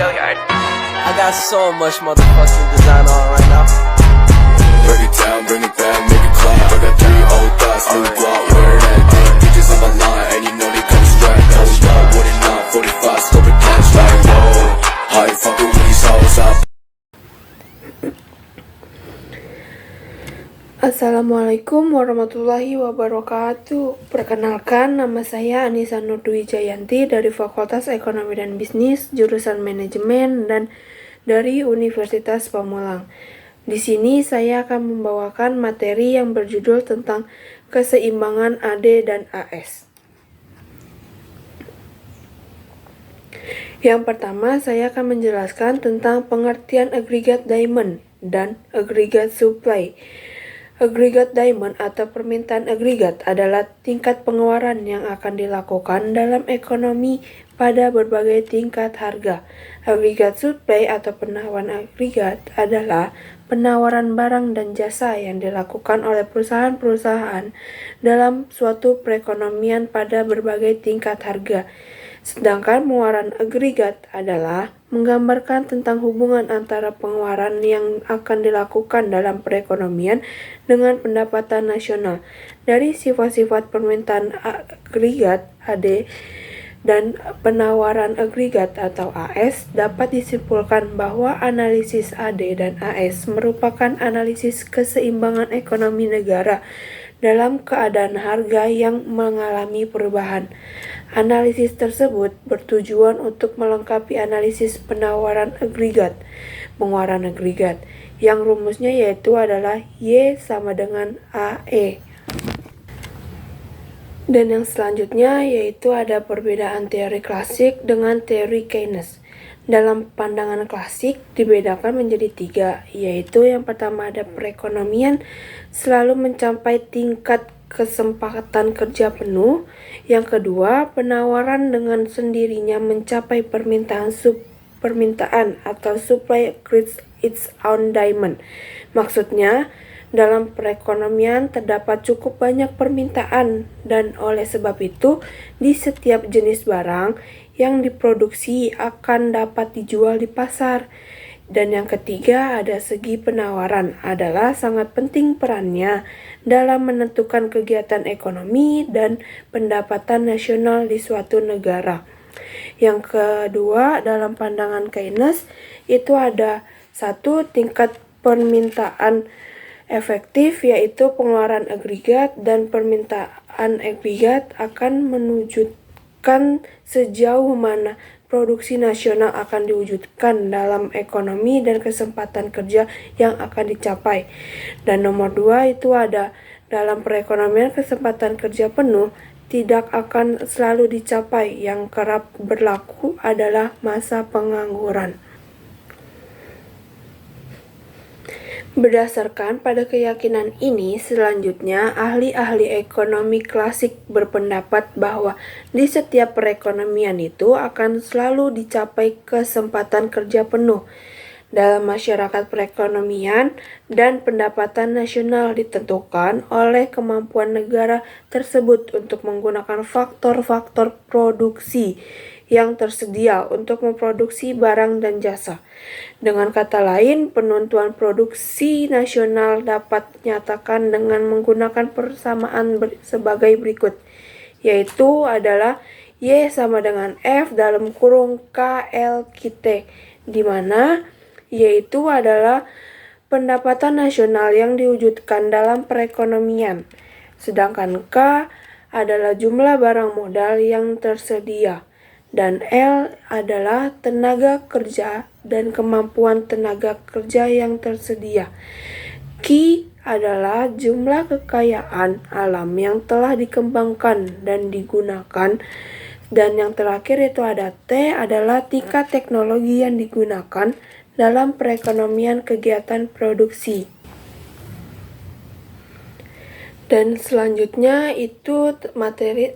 I got so much motherfucking design on right now. Break it down, bring it back, make it clap. I got 3 old thoughts, new block, where that thing. Bitches on my line, and you know they come strapped. Hold up, what it not, 45, scope it cash like whoa. How you fucking with these hoes up? Assalamualaikum warahmatullahi wabarakatuh. Perkenalkan, nama saya Anissa Nurdwi Jayanti dari Fakultas Ekonomi dan Bisnis, jurusan Manajemen, dan dari Universitas Pamulang. Di sini saya akan membawakan materi yang berjudul tentang keseimbangan AD dan AS. Yang pertama, saya akan menjelaskan tentang pengertian agregat demand dan agregat supply. Agregat demand atau permintaan agregat adalah tingkat pengeluaran yang akan dilakukan dalam ekonomi pada berbagai tingkat harga. Agregat supply atau penawaran agregat adalah penawaran barang dan jasa yang dilakukan oleh perusahaan-perusahaan dalam suatu perekonomian pada berbagai tingkat harga. Sedangkan pengeluaran agregat adalah menggambarkan tentang hubungan antara pengeluaran yang akan dilakukan dalam perekonomian dengan pendapatan nasional. Dari sifat-sifat permintaan agregat AD dan penawaran agregat atau AS dapat disimpulkan bahwa analisis AD dan AS merupakan analisis keseimbangan ekonomi negara dalam keadaan harga yang mengalami perubahan. Analisis tersebut bertujuan untuk melengkapi analisis penawaran agregat, pengeluaran agregat, yang rumusnya yaitu adalah Y sama dengan AE. Dan yang selanjutnya yaitu ada perbedaan teori klasik dengan teori Keynes. Dalam pandangan klasik dibedakan menjadi 3, yaitu yang pertama ada perekonomian selalu mencapai tingkat kesempatan kerja penuh. Yang kedua, penawaran dengan sendirinya mencapai permintaan atau supply creates its own demand. Maksudnya, dalam perekonomian terdapat cukup banyak permintaan dan oleh sebab itu di setiap jenis barang yang diproduksi akan dapat dijual di pasar. Dan yang ketiga ada segi penawaran adalah sangat penting perannya dalam menentukan kegiatan ekonomi dan pendapatan nasional di suatu negara. Yang kedua dalam pandangan Keynes itu ada 1 tingkat permintaan efektif, yaitu pengeluaran agregat dan permintaan agregat akan menunjukkan sejauh mana produksi nasional akan diwujudkan dalam ekonomi dan kesempatan kerja yang akan dicapai. Dan nomor 2 itu ada dalam perekonomian kesempatan kerja penuh tidak akan selalu dicapai. Yang kerap berlaku adalah masa pengangguran. Berdasarkan pada keyakinan ini, selanjutnya ahli-ahli ekonomi klasik berpendapat bahwa di setiap perekonomian itu akan selalu dicapai kesempatan kerja penuh. Dalam masyarakat perekonomian dan pendapatan nasional ditentukan oleh kemampuan negara tersebut untuk menggunakan faktor-faktor produksi yang tersedia untuk memproduksi barang dan jasa. Dengan kata lain, penentuan produksi nasional dapat dinyatakan dengan menggunakan persamaan sebagai berikut, yaitu adalah Y sama dengan F dalam kurung KLQT, di mana Y itu adalah pendapatan nasional yang diwujudkan dalam perekonomian, sedangkan K adalah jumlah barang modal yang tersedia, dan L adalah tenaga kerja dan kemampuan tenaga kerja yang tersedia. Q adalah jumlah kekayaan alam yang telah dikembangkan dan digunakan. Dan yang terakhir itu ada T adalah tingkat teknologi yang digunakan dalam perekonomian kegiatan produksi. Dan selanjutnya itu materi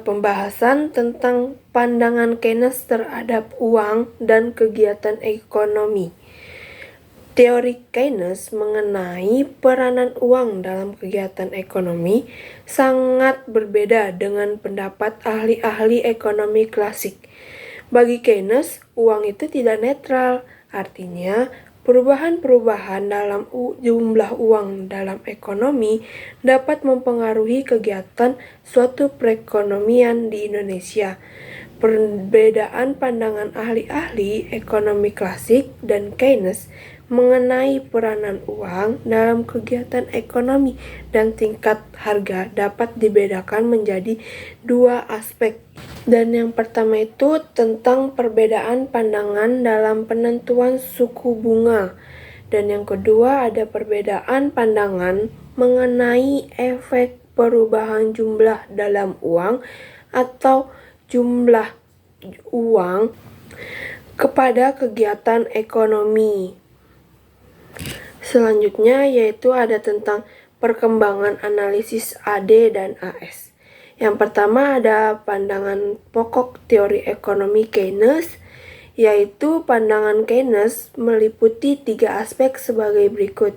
pembahasan tentang pandangan Keynes terhadap uang dan kegiatan ekonomi. Teori Keynes mengenai peranan uang dalam kegiatan ekonomi sangat berbeda dengan pendapat ahli-ahli ekonomi klasik. Bagi Keynes, uang itu tidak netral. Artinya, perubahan-perubahan dalam jumlah uang dalam ekonomi dapat mempengaruhi kegiatan suatu perekonomian di Indonesia. Perbedaan pandangan ahli-ahli ekonomi klasik dan Keynes mengenai peranan uang dalam kegiatan ekonomi dan tingkat harga dapat dibedakan menjadi dua aspek. Dan yang pertama itu tentang perbedaan pandangan dalam penentuan suku bunga. Dan yang kedua ada perbedaan pandangan mengenai efek perubahan jumlah dalam uang atau jumlah uang kepada kegiatan ekonomi. Selanjutnya yaitu ada tentang perkembangan analisis AD dan AS. Yang pertama ada pandangan pokok teori ekonomi Keynes, yaitu pandangan Keynes meliputi 3 aspek sebagai berikut.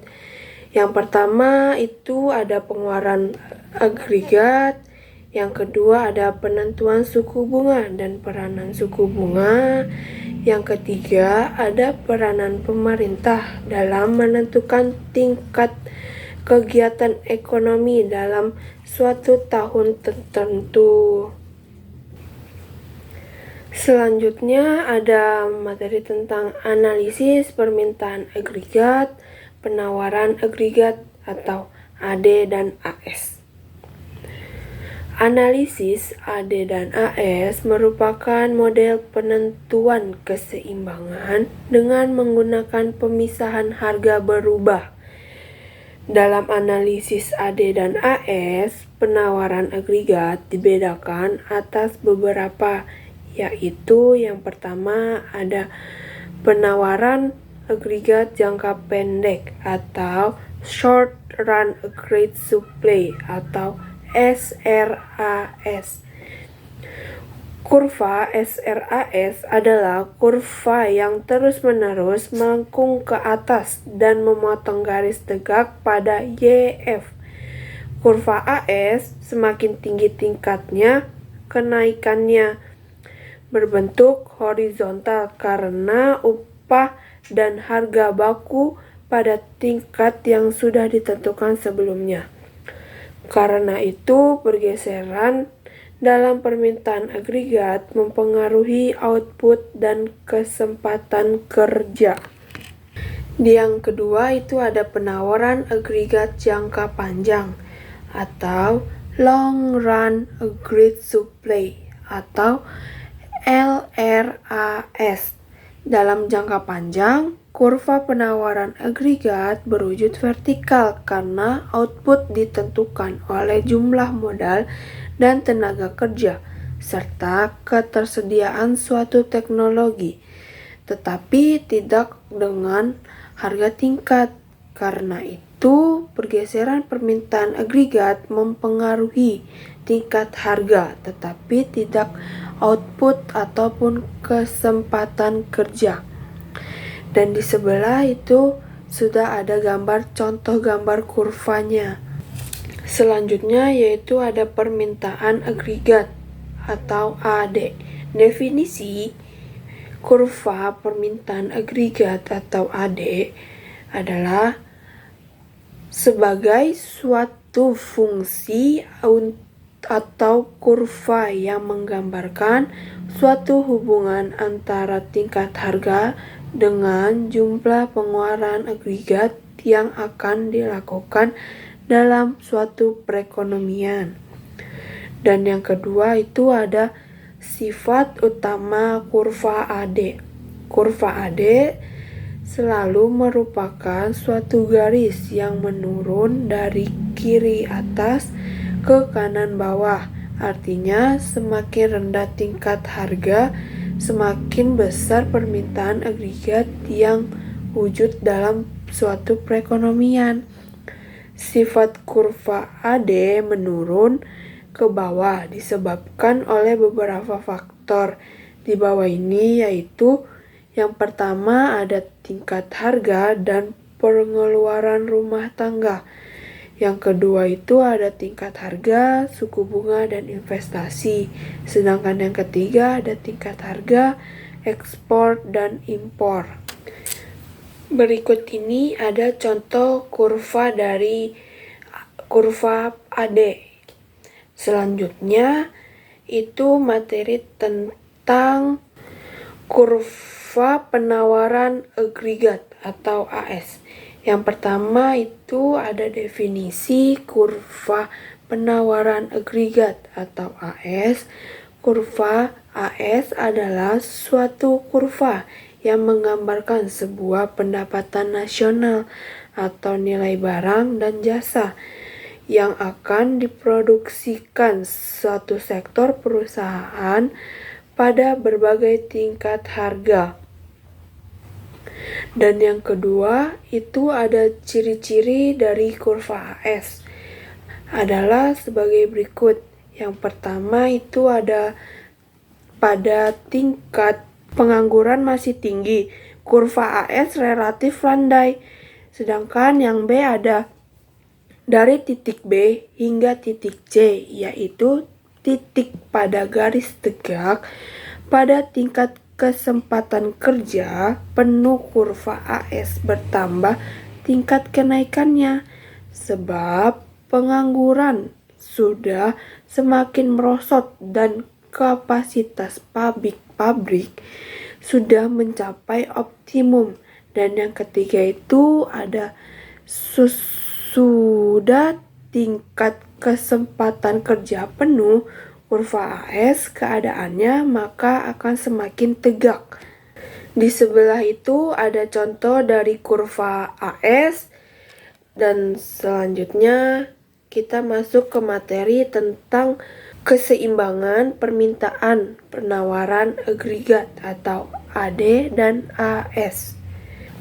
Yang pertama itu ada pengeluaran agregat, yang kedua ada penentuan suku bunga dan peranan suku bunga. Yang ketiga ada peranan pemerintah dalam menentukan tingkat kegiatan ekonomi dalam suatu tahun tertentu. Selanjutnya ada materi tentang analisis permintaan agregat, penawaran agregat atau AD dan AS. Analisis AD dan AS merupakan model penentuan keseimbangan dengan menggunakan pemisahan harga berubah. Dalam analisis AD dan AS, penawaran agregat dibedakan atas beberapa, yaitu yang pertama ada penawaran agregat jangka pendek atau Short Run Aggregate Supply atau SRAS. Kurva SRAS adalah kurva yang terus-menerus melengkung ke atas dan memotong garis tegak pada YF. Kurva AS semakin tinggi tingkatnya, kenaikannya berbentuk horizontal karena upah dan harga baku pada tingkat yang sudah ditentukan sebelumnya. Karena itu, pergeseran dalam permintaan agregat mempengaruhi output dan kesempatan kerja. Yang kedua itu ada penawaran agregat jangka panjang atau Long Run Aggregate Supply atau LRAS. Dalam jangka panjang, kurva penawaran agregat berwujud vertikal karena output ditentukan oleh jumlah modal dan tenaga kerja, serta ketersediaan suatu teknologi, tetapi tidak dengan harga tingkat. Karena itu, pergeseran permintaan agregat mempengaruhi tingkat harga, tetapi tidak output ataupun kesempatan kerja. Dan di sebelah itu sudah ada contoh gambar kurvanya. Selanjutnya yaitu ada permintaan agregat atau AD. Definisi kurva permintaan agregat atau AD adalah sebagai suatu fungsi atau kurva yang menggambarkan suatu hubungan antara tingkat harga dengan jumlah pengeluaran agregat yang akan dilakukan dalam suatu perekonomian. Dan yang kedua itu ada sifat utama kurva AD. Kurva AD selalu merupakan suatu garis yang menurun dari kiri atas ke kanan bawah. Artinya semakin rendah tingkat harga, semakin besar permintaan agregat yang wujud dalam suatu perekonomian. Sifat kurva AD menurun ke bawah disebabkan oleh beberapa faktor di bawah ini, yaitu yang pertama ada tingkat harga dan pengeluaran rumah tangga. Yang kedua itu ada tingkat harga, suku bunga, dan investasi. Sedangkan yang ketiga ada tingkat harga, ekspor, dan impor. Berikut ini ada contoh kurva dari kurva AD. Selanjutnya itu materi tentang kurva penawaran agregat atau AS. Yang pertama itu ada definisi kurva penawaran agregat atau AS. Kurva AS adalah suatu kurva yang menggambarkan sebuah pendapatan nasional atau nilai barang dan jasa yang akan diproduksikan suatu sektor perusahaan pada berbagai tingkat harga. Dan yang kedua itu ada ciri-ciri dari kurva AS adalah sebagai berikut. Yang pertama itu ada pada tingkat pengangguran masih tinggi, kurva AS relatif landai. Sedangkan yang B ada dari titik B hingga titik C, yaitu titik pada garis tegak. Pada tingkat kesempatan kerja penuh, kurva AS bertambah tingkat kenaikannya sebab pengangguran sudah semakin merosot dan kapasitas pabrik sudah mencapai optimum. Dan yang ketiga itu ada sudah tingkat kesempatan kerja penuh, kurva AS keadaannya maka akan semakin tegak. Di sebelah itu ada contoh dari kurva AS. Dan selanjutnya kita masuk ke materi tentang keseimbangan permintaan penawaran agregat atau AD dan AS.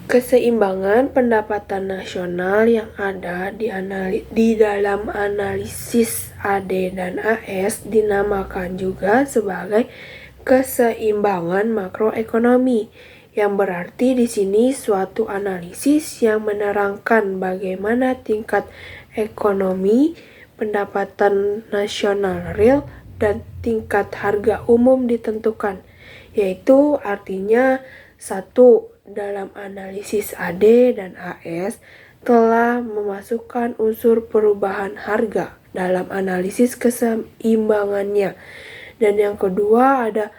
Keseimbangan pendapatan nasional yang ada di dalam analisis AD dan AS dinamakan juga sebagai keseimbangan makroekonomi, yang berarti di sini suatu analisis yang menerangkan bagaimana tingkat ekonomi, pendapatan nasional real, dan tingkat harga umum ditentukan, yaitu artinya satu, dalam analisis AD dan AS telah memasukkan unsur perubahan harga dalam analisis keseimbangannya. Dan yang kedua ada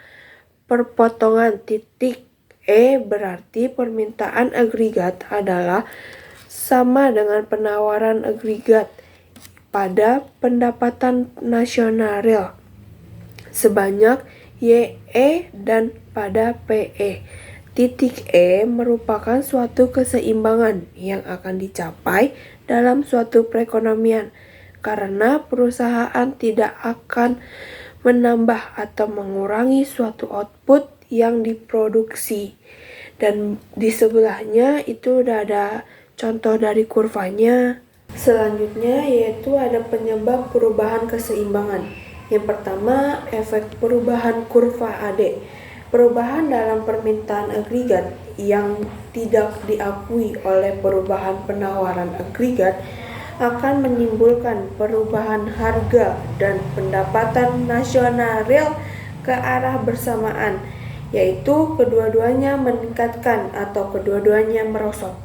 perpotongan titik E, berarti permintaan agregat adalah sama dengan penawaran agregat pada pendapatan nasional real sebanyak YE dan pada PE. Titik E merupakan suatu keseimbangan yang akan dicapai dalam suatu perekonomian karena perusahaan tidak akan menambah atau mengurangi suatu output yang diproduksi. Dan di sebelahnya itu udah ada contoh dari kurvanya. Selanjutnya yaitu ada penyebab perubahan keseimbangan. Yang pertama, efek perubahan kurva AD. Perubahan dalam permintaan agregat yang tidak diakui oleh perubahan penawaran agregat akan menimbulkan perubahan harga dan pendapatan nasional real ke arah bersamaan, yaitu kedua-duanya meningkatkan atau kedua-duanya merosot.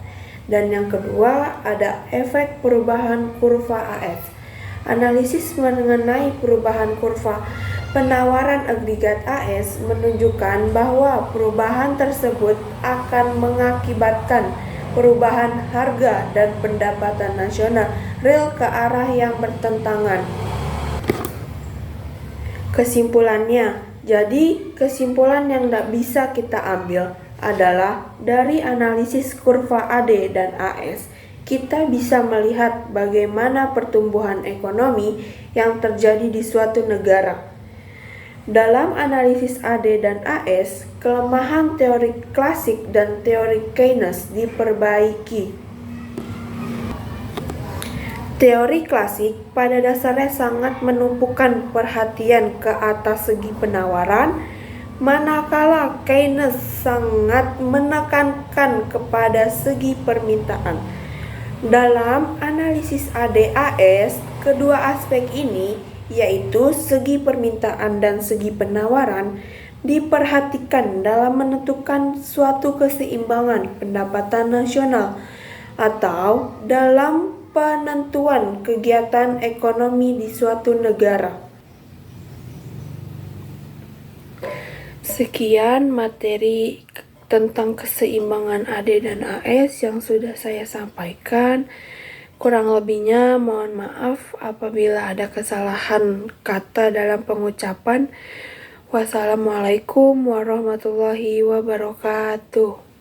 Dan yang kedua ada efek perubahan kurva AS. Analisis mengenai perubahan kurva penawaran agregat AS menunjukkan bahwa perubahan tersebut akan mengakibatkan perubahan harga dan pendapatan nasional real ke arah yang bertentangan. Kesimpulannya, jadi kesimpulan yang tidak bisa kita ambil adalah dari analisis kurva AD dan AS, kita bisa melihat bagaimana pertumbuhan ekonomi yang terjadi di suatu negara. Dalam analisis AD dan AS, kelemahan teori klasik dan teori Keynes diperbaiki. Teori klasik pada dasarnya sangat menumpukan perhatian ke atas segi penawaran, manakala Keynes sangat menekankan kepada segi permintaan. Dalam analisis ADAS, kedua aspek ini, yaitu segi permintaan dan segi penawaran, diperhatikan dalam menentukan suatu keseimbangan pendapatan nasional atau dalam penentuan kegiatan ekonomi di suatu negara. Sekian materi tentang keseimbangan AD dan AS yang sudah saya sampaikan. Kurang lebihnya mohon maaf apabila ada kesalahan kata dalam pengucapan. Wassalamualaikum warahmatullahi wabarakatuh.